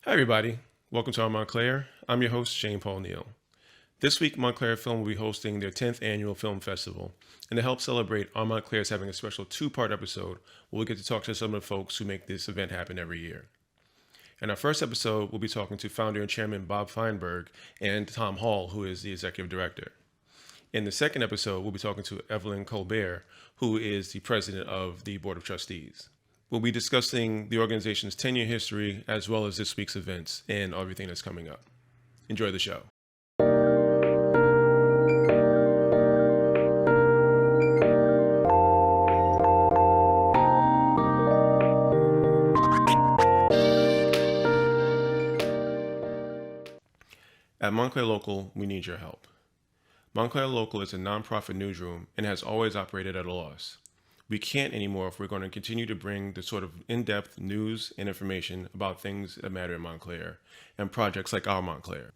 Hi, everybody. Welcome to our Montclair. I'm your host, Shane Paul Neal. This week, Montclair Film will be hosting their 10th annual film festival. And to help celebrate, our Montclair is having a special two-part episode where we get to talk to some of the folks who make this event happen every year. In our first episode, we'll be talking to founder and chairman Bob Feinberg and Tom Hall, who is the executive director. In the second episode, we'll be talking to Evelyn Colbert, who is the president of the board of trustees. We'll be discussing the organization's 10-year history as well as this week's events and everything that's coming up. Enjoy the show. At Montclair Local, we need your help. Montclair Local is a nonprofit newsroom and has always operated at a loss. We can't anymore if we're going to continue to bring the sort of in-depth news and information about things that matter in Montclair and projects like our Montclair.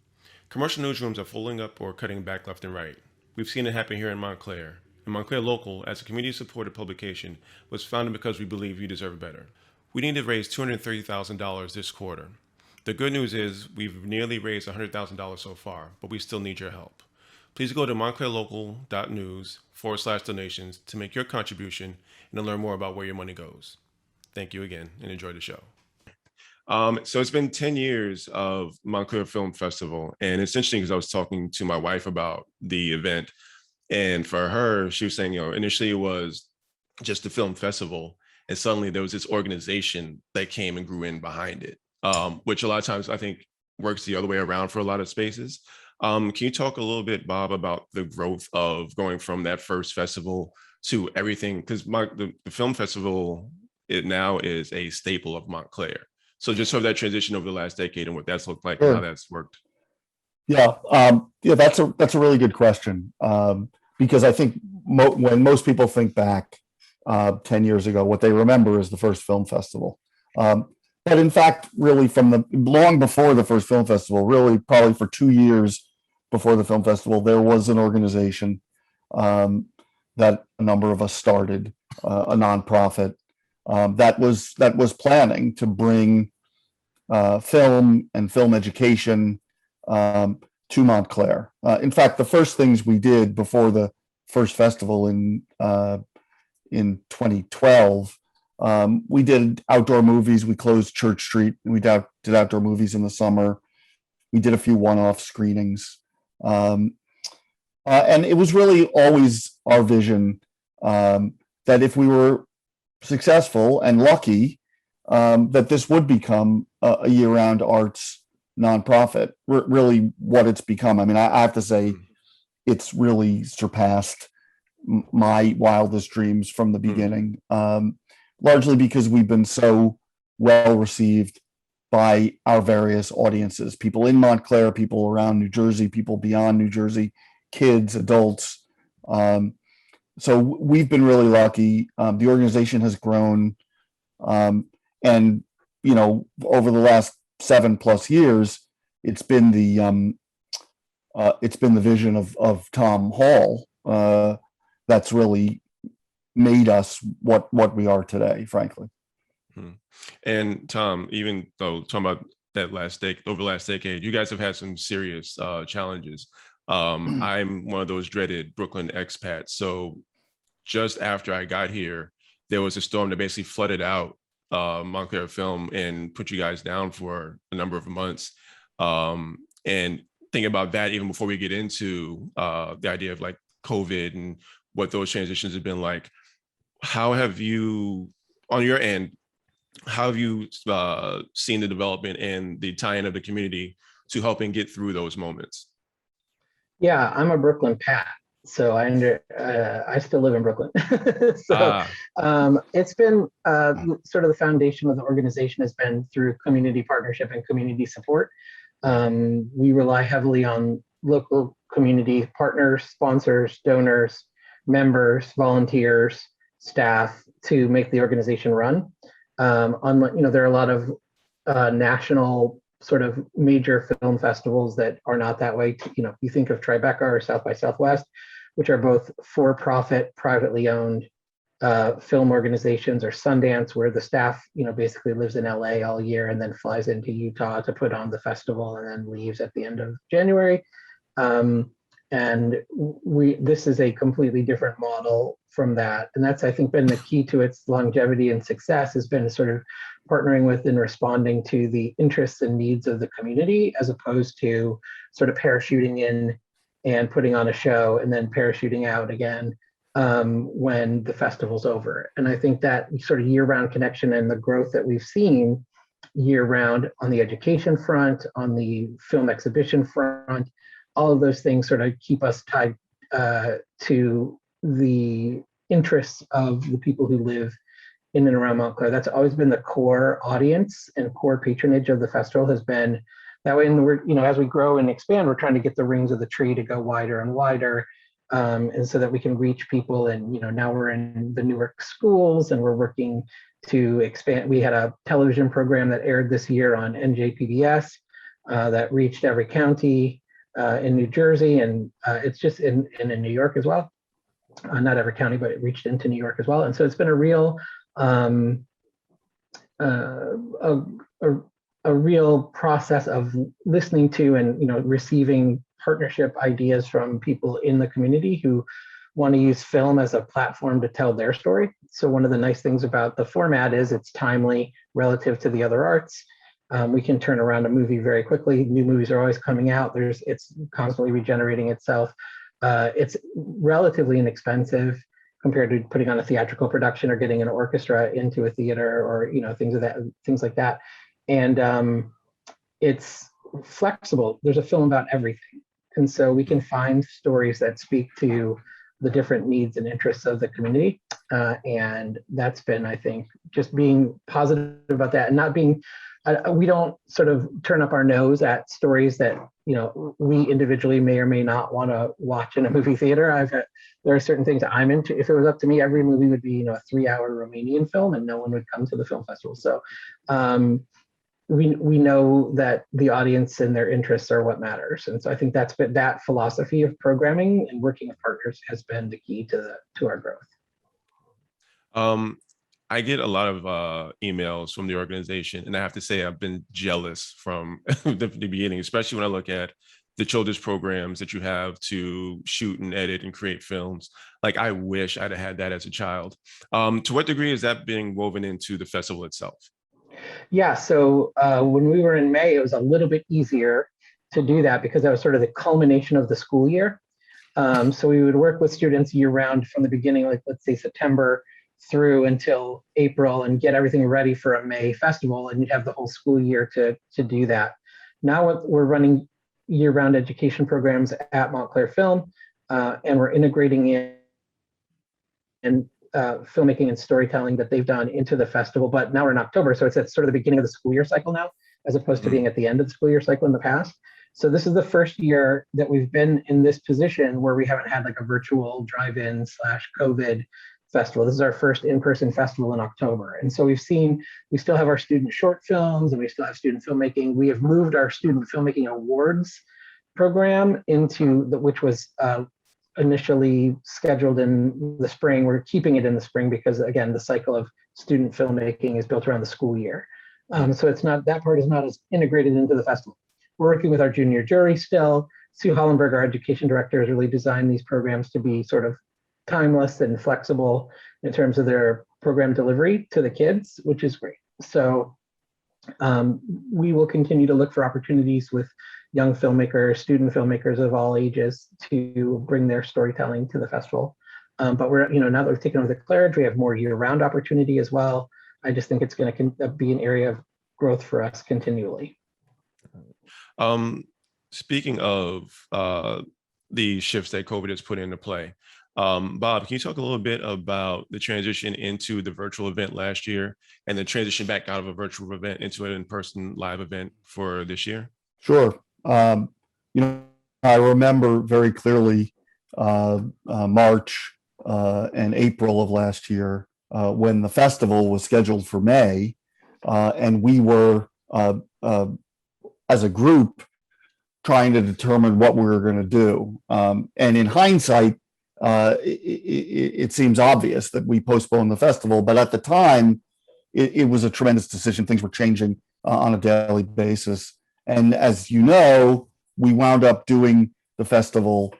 Commercial newsrooms are folding up or cutting back left and right. We've seen it happen here in Montclair. And Montclair Local, as a community-supported publication, was founded because we believe you deserve better. We need to raise $230,000 this quarter. The good news is we've nearly raised $100,000 so far, but we still need your help. Please go to montclairlocal.news/donations to make your contribution and to learn more about where your money goes. Thank you again and enjoy the show. So it's been 10 years of Montclair Film Festival. And it's interesting because I was talking to my wife about the event. And for her, she was saying, initially it was just a film festival. And suddenly there was this organization that came and grew in behind it, which a lot of times I think works the other way around for a lot of spaces. Can you talk a little bit, Bob, about the growth of going from that first festival to everything? Because the film festival, it now is a staple of Montclair. So just sort of that transition over the last decade and what that's looked like and how that's worked. Yeah, that's a really good question, because I think when most people think back 10 years ago, what they remember is the first film festival. But in fact, really from long before the first film festival, really probably for 2 years before the film festival, there was an organization that a number of us started, a nonprofit that was planning to bring film and film education to Montclair. In fact, the first things we did before the first festival in 2012, we did outdoor movies. We closed Church Street and we did outdoor movies in the summer. We did a few one-off screenings. And it was really always our vision that if we were successful and lucky, that this would become a year-round arts nonprofit, really what it's become. I mean, I have to say it's really surpassed my wildest dreams from the beginning, largely because we've been so well received by our various audiences, people in Montclair, people around New Jersey, people beyond New Jersey, kids, adults. So we've been really lucky. The organization has grown. And, over the last 7+ years, it's been the vision of Tom Hall that's really made us what we are today, frankly. And Tom, even though talking about that over the last decade, you guys have had some serious challenges. I'm one of those dreaded Brooklyn expats. So just after I got here, there was a storm that basically flooded out Montclair Film and put you guys down for a number of months. And thinking about that, even before we get into the idea of like COVID and what those transitions have been like, how have you, on your end, how have you seen the development and the tie-in of the community to helping get through those moments? Yeah, I'm a Brooklyn Pat, so I still live in Brooklyn. So it's been sort of the foundation of the organization has been through community partnership and community support. We rely heavily on local community partners, sponsors, donors, members, volunteers, staff to make the organization run. There are a lot of national sort of major film festivals that are not that way. You think of Tribeca or South by Southwest, which are both for-profit, privately owned film organizations, or Sundance, where the staff, basically lives in LA all year and then flies into Utah to put on the festival and then leaves at the end of January. And this is a completely different model from that. And that's, I think, been the key to its longevity and success, has been sort of partnering with and responding to the interests and needs of the community, as opposed to sort of parachuting in and putting on a show and then parachuting out again when the festival's over. And I think that sort of year-round connection and the growth that we've seen year-round on the education front, on the film exhibition front, all of those things sort of keep us tied to the interests of the people who live in and around Montclair. That's always been the core audience and core patronage of the festival, has been that way. And we're, as we grow and expand, we're trying to get the rings of the tree to go wider and wider, and so that we can reach people. And now we're in the Newark schools, and we're working to expand. We had a television program that aired this year on NJPBS that reached every county in New Jersey, and it's just in New York as well. Not every county, but it reached into New York as well. And so it's been a real a real process of listening to and receiving partnership ideas from people in the community who want to use film as a platform to tell their story. So one of the nice things about the format is it's timely relative to the other arts. We can turn around a movie very quickly. New movies are always coming out. It's constantly regenerating itself. It's relatively inexpensive compared to putting on a theatrical production or getting an orchestra into a theater, or things like that. And it's flexible. There's a film about everything, and so we can find stories that speak to the different needs and interests of the community. And that's been, I think, just being positive about that, and not being. We don't sort of turn up our nose at stories that we individually may or may not want to watch in a movie theater. There are certain things that I'm into. If it was up to me, every movie would be a 3-hour Romanian film, and no one would come to the film festival. So we know that the audience and their interests are what matters, and so I think that philosophy of programming and working with partners has been the key to our growth. I get a lot of emails from the organization, and I have to say I've been jealous from the beginning, especially when I look at the children's programs that you have to shoot and edit and create films. Like, I wish I'd have had that as a child. To what degree is that being woven into the festival itself? Yeah, so when we were in May, it was a little bit easier to do that because that was sort of the culmination of the school year. So we would work with students year round from the beginning, like let's say September through until April, and get everything ready for a May festival, and you'd have the whole school year to do that. Now we're running year-round education programs at Montclair Film, and we're integrating in filmmaking and storytelling that they've done into the festival. But now we're in October, so it's at sort of the beginning of the school year cycle now, as opposed to being at the end of the school year cycle in the past. So this is the first year that we've been in this position where we haven't had like a virtual drive-in / COVID festival. This is our first in-person festival in October. And so we still have our student short films, and we still have student filmmaking. We have moved our student filmmaking awards program which was initially scheduled in the spring. We're keeping it in the spring because, again, the cycle of student filmmaking is built around the school year. So that part is not as integrated into the festival. We're working with our junior jury still. Sue Hollenberg, our education director, has really designed these programs to be sort of timeless and flexible in terms of their program delivery to the kids, which is great. So we will continue to look for opportunities with young filmmakers, student filmmakers of all ages, to bring their storytelling to the festival. But we're, now that we've taken over the Claridge, we have more year-round opportunity as well. I just think it's going to be an area of growth for us continually. Speaking of the shifts that COVID has put into play, Bob, can you talk a little bit about the transition into the virtual event last year and the transition back out of a virtual event into an in-person live event for this year? Sure. I remember very clearly March and April of last year when the festival was scheduled for May, and we were, as a group, trying to determine what we were going to do. And in hindsight, it seems obvious that we postponed the festival. But at the time, it was a tremendous decision. Things were changing on a daily basis. And as you know, we wound up doing the festival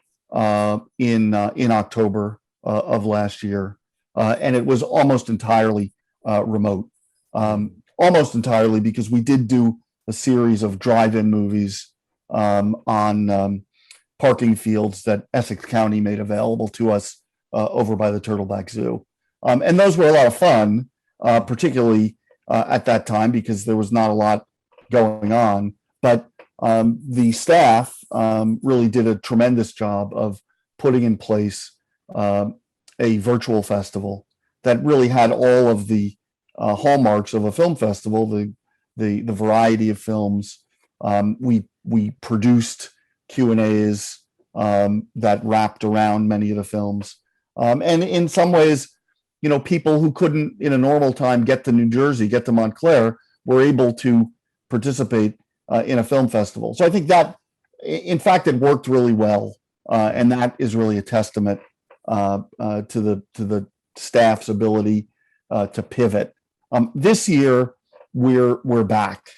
in October of last year. And it was almost entirely remote. Almost entirely because we did do a series of drive-in movies on parking fields that Essex County made available to us over by the Turtleback Zoo. And those were a lot of fun, particularly at that time because there was not a lot going on. But the staff really did a tremendous job of putting in place a virtual festival that really had all of the hallmarks of a film festival, the variety of films. We produced Q&As that wrapped around many of the films. And in some ways, you know, people who couldn't in a normal time get to New Jersey, get to Montclair, were able to participate in a film festival. So I think that, in fact, it worked really well. And that is really a testament to the staff's ability to pivot. This year, we're back.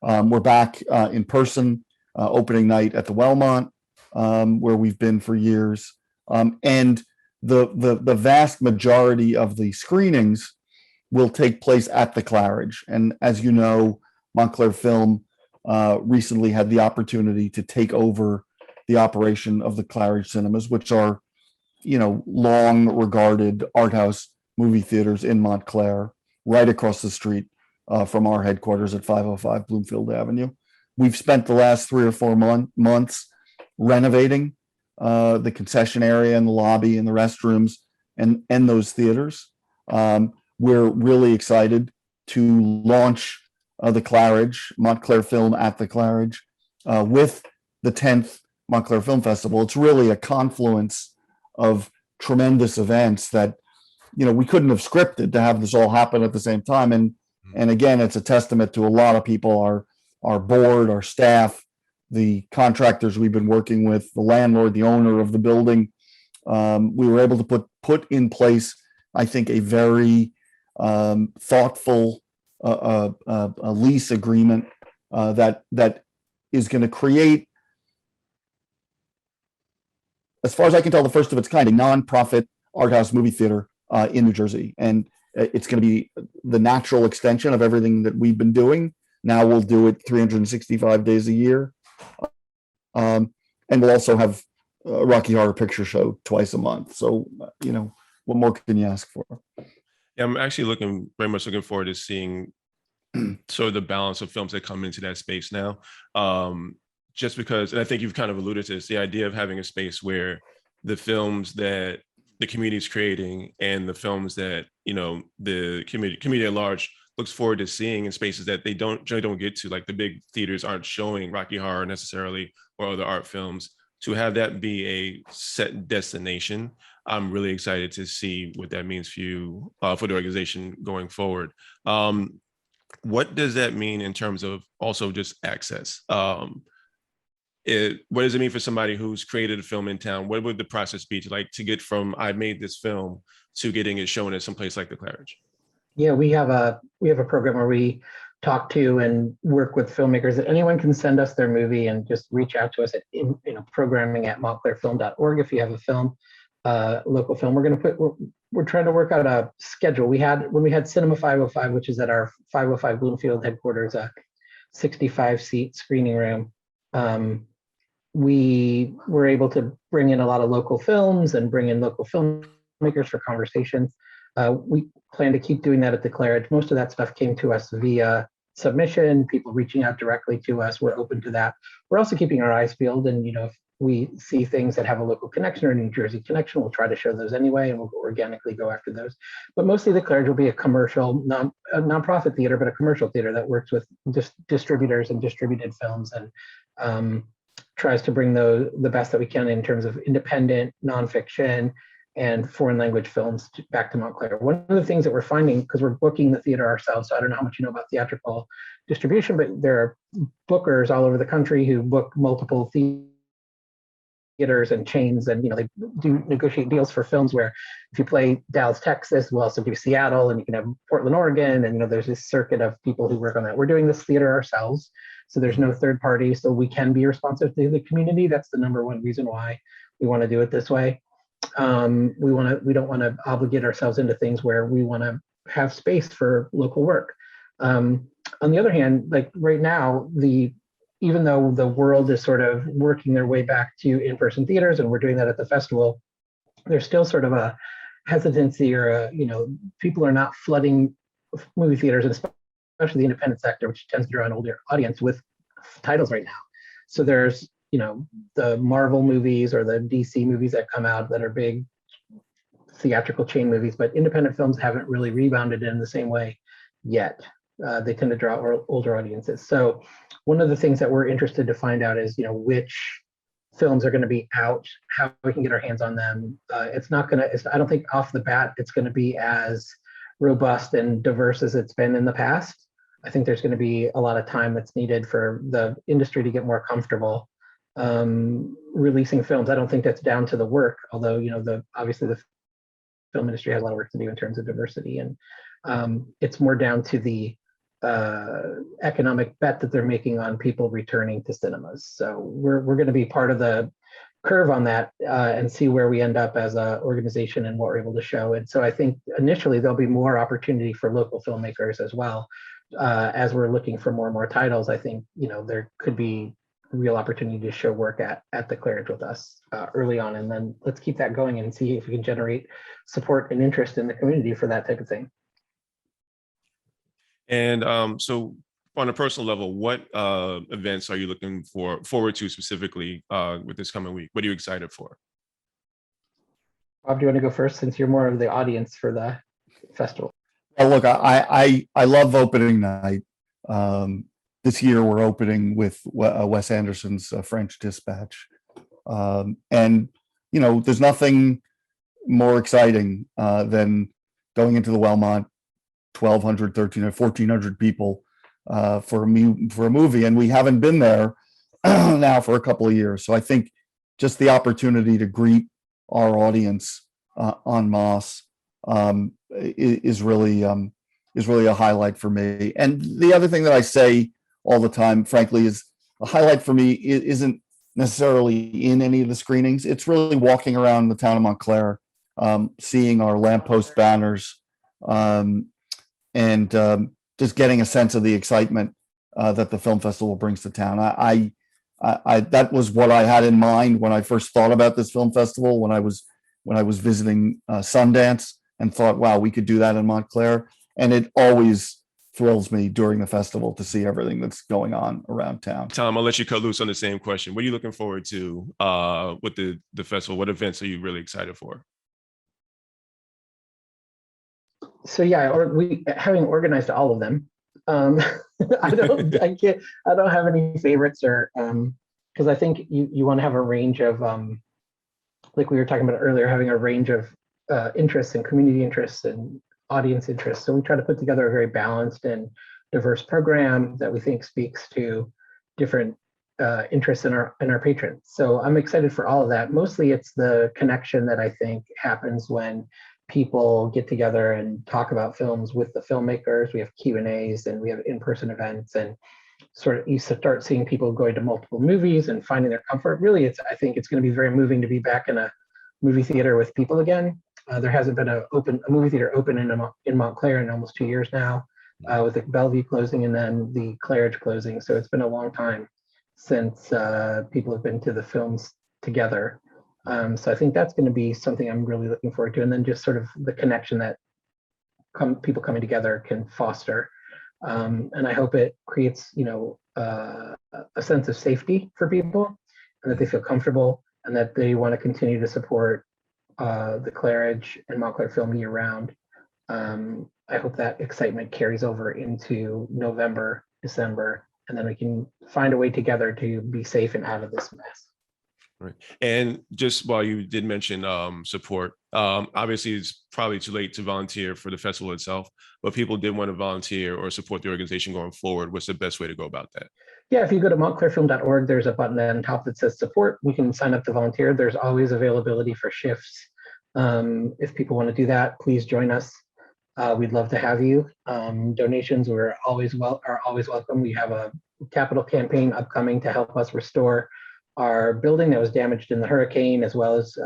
We're back in person, opening night at the Wellmont, where we've been for years. And the vast majority of the screenings will take place at the Claridge. And as you know, Montclair Film recently had the opportunity to take over the operation of the Claridge cinemas, which are, you know, long regarded art house movie theaters in Montclair, right across the street from our headquarters at 505 Bloomfield Avenue. We've spent the last 3 or 4 months renovating the concession area and the lobby and the restrooms and those theaters. We're really excited to launch the Claridge, Montclair Film at the Claridge, with the 10th Montclair Film Festival. It's really a confluence of tremendous events that, you know, we couldn't have scripted to have this all happen at the same time. And again, it's a testament to a lot of people, our board, our staff, the contractors we've been working with, the landlord, the owner of the building. We were able to put in place, I think, a very thoughtful a lease agreement that is going to create, as far as I can tell, the first of its kind, a nonprofit art house movie theater in New Jersey. And it's going to be the natural extension of everything that we've been doing. Now we'll do it 365 days a year. And we'll also have a Rocky Horror Picture Show twice a month. So, you know, what more can you ask for? Yeah, I'm actually very much looking forward to seeing sort of the balance of films that come into that space now. Just because, and I think you've kind of alluded to this, the idea of having a space where the films that the community is creating and the films that, you know, the community at large looks forward to seeing in spaces that they generally don't get to, like the big theaters aren't showing Rocky Horror necessarily or other art films. To have that be a set destination, I'm really excited to see what that means for you, for the organization going forward. What does that mean in terms of also just access? What does it mean for somebody who's created a film in town? What would the process be to get from I made this film to getting it shown at some place like the Claridge? Yeah, we have a program where we talk to and work with filmmakers. Anyone can send us their movie and just reach out to us at programming at montclairfilm.org if you have a film, local film. We're trying to work out a schedule. When we had Cinema 505, which is at our 505 Bloomfield headquarters, a 65-seat screening room. We were able to bring in a lot of local films and bring in local filmmakers for conversations. We plan to keep doing that at the Claridge. Most of that stuff came to us via submission, people reaching out directly to us. We're open to that. We're also keeping our eyes peeled, and if we see things that have a local connection or a New Jersey connection, we'll try to show those anyway, and we'll organically go after those. But mostly the Claridge will be a commercial, nonprofit theater, but a commercial theater that works with distributors and distributed films, and tries to bring the best that we can in terms of independent, nonfiction, and foreign language films back to Montclair. One of the things that we're finding, because we're booking the theater ourselves, so I don't know how much you know about theatrical distribution, but there are bookers all over the country who book multiple theaters theaters and chains, and they do negotiate deals for films where if you play Dallas, Texas, we'll also do Seattle, and you can have Portland, Oregon, and there's this circuit of people who work on that. We're doing this theater ourselves, so there's no third party, so we can be responsive to the community. That's the number one reason why we want to do it this way. We don't want to obligate ourselves into things where we want to have space for local work. On the other hand, like right now, even though the world is sort of working their way back to in-person theaters, and we're doing that at the festival, there's still sort of a hesitancy, or people are not flooding movie theaters, and especially the independent sector, which tends to draw an older audience, with titles right now. So there's the Marvel movies or the DC movies that come out that are big theatrical chain movies, but independent films haven't really rebounded in the same way yet. They tend to draw older audiences. So one of the things that we're interested to find out is, which films are going to be out, how we can get our hands on them. I don't think off the bat it's going to be as robust and diverse as it's been in the past. I think there's going to be a lot of time that's needed for the industry to get more comfortable releasing films. I don't think that's down to the work, although, obviously the film industry has a lot of work to do in terms of diversity, and it's more down to the economic bet that they're making on people returning to cinemas. So we're going to be part of the curve on that and see where we end up as an organization and what we're able to show. And so I think initially there'll be more opportunity for local filmmakers as well. As we're looking for more and more titles, I think there could be real opportunity to show work at the Claridge with us early on, and then let's keep that going and see if we can generate support and interest in the community for that type of thing. And so on a personal level, what events are you looking forward to specifically with this coming week? What are you excited for? Bob, do you want to go first, since you're more of the audience for the festival? Well, look, I love opening night. This year we're opening with Wes Anderson's French Dispatch. And, there's nothing more exciting than going into the Wellmont, 1,200, 1,300, 1,400 people for a movie. And we haven't been there now for a couple of years. So I think just the opportunity to greet our audience en masse is really a highlight for me. And the other thing that I say all the time, frankly, is a highlight for me isn't necessarily in any of the screenings. It's really walking around the town of Montclair, seeing our lamppost banners, and just getting a sense of the excitement that the film festival brings to town. I that was what I had in mind when I first thought about this film festival, when I was visiting Sundance, and thought, wow, we could do that in Montclair. And it always thrills me during the festival to see everything that's going on around town. Tom, I'll let you cut loose on the same question. What are you looking forward to with the festival? What events are you really excited for? So yeah, we having organized all of them. I don't have any favorites, or because I think you want to have a range of like we were talking about earlier, having a range of interests and community interests and audience interests. So we try to put together a very balanced and diverse program that we think speaks to different interests in our patrons. So I'm excited for all of that. Mostly it's the connection that I think happens when people get together and talk about films with the filmmakers. We have Q&As and we have in-person events, and sort of you start seeing people going to multiple movies and finding their comfort. Really, I think it's going to be very moving to be back in a movie theater with people again. There hasn't been a movie theater open in Montclair in almost 2 years now, with the Bellevue closing and then the Claridge closing. So it's been a long time since people have been to the films together. So I think that's going to be something I'm really looking forward to. And then just sort of the connection that people coming together can foster. And I hope it creates, a sense of safety for people, and that they feel comfortable, and that they want to continue to support the Claridge and Montclair Film year round. I hope that excitement carries over into November, December, and then we can find a way together to be safe and out of this mess. Right. And just while you did mention support, obviously it's probably too late to volunteer for the festival itself, but people did want to volunteer or support the organization going forward. What's the best way to go about that? Yeah, if you go to montclairfilm.org, there's a button on top that says support. We can sign up to volunteer. There's always availability for shifts. If people want to do that, please join us. We'd love to have you. Donations are always welcome. We have a capital campaign upcoming to help us restore our building that was damaged in the hurricane, as well as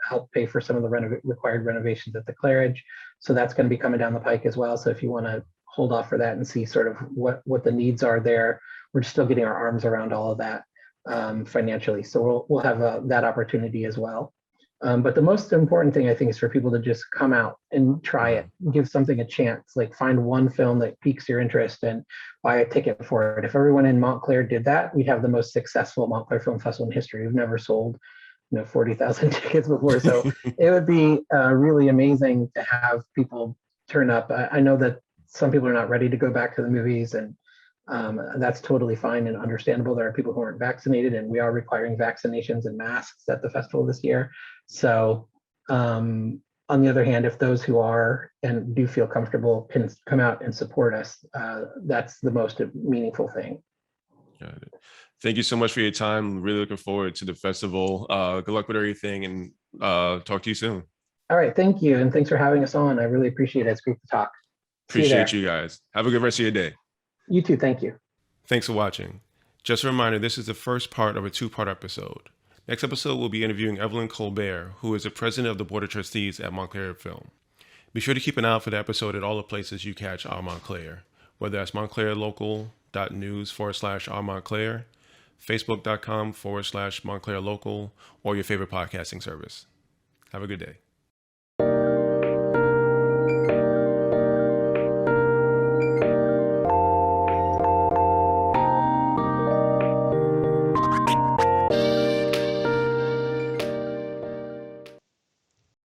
help pay for some of the required renovations at the Claridge. So that's going to be coming down the pike as well. So if you want to hold off for that and see sort of what the needs are there, we're still getting our arms around all of that financially. So we'll have that opportunity as well. But the most important thing, I think, is for people to just come out and try it, give something a chance, like find one film that piques your interest and buy a ticket for it. If everyone in Montclair did that, we'd have the most successful Montclair Film Festival in history. We've never sold 40,000 tickets before. So it would be really amazing to have people turn up. I know that some people are not ready to go back to the movies, and that's totally fine and understandable. There are people who aren't vaccinated, and we are requiring vaccinations and masks at the festival this year. So on the other hand, if those who are and do feel comfortable can come out and support us, that's the most meaningful thing. Got it. Thank you so much for your time. Really looking forward to the festival. Good luck with everything, and talk to you soon. All right, thank you, and thanks for having us on. I really appreciate it. It's great to talk. Appreciate you guys. Have a good rest of your day. You too. Thank you. Thanks for watching. Just a reminder, this is the first part of a two-part episode. Next episode, we'll be interviewing Evelyn Colbert, who is the president of the Board of Trustees at Montclair Film. Be sure to keep an eye out for the episode at all the places you catch Our Montclair, whether that's montclairlocal.news/Our Montclair, facebook.com/Montclair Local, or your favorite podcasting service. Have a good day.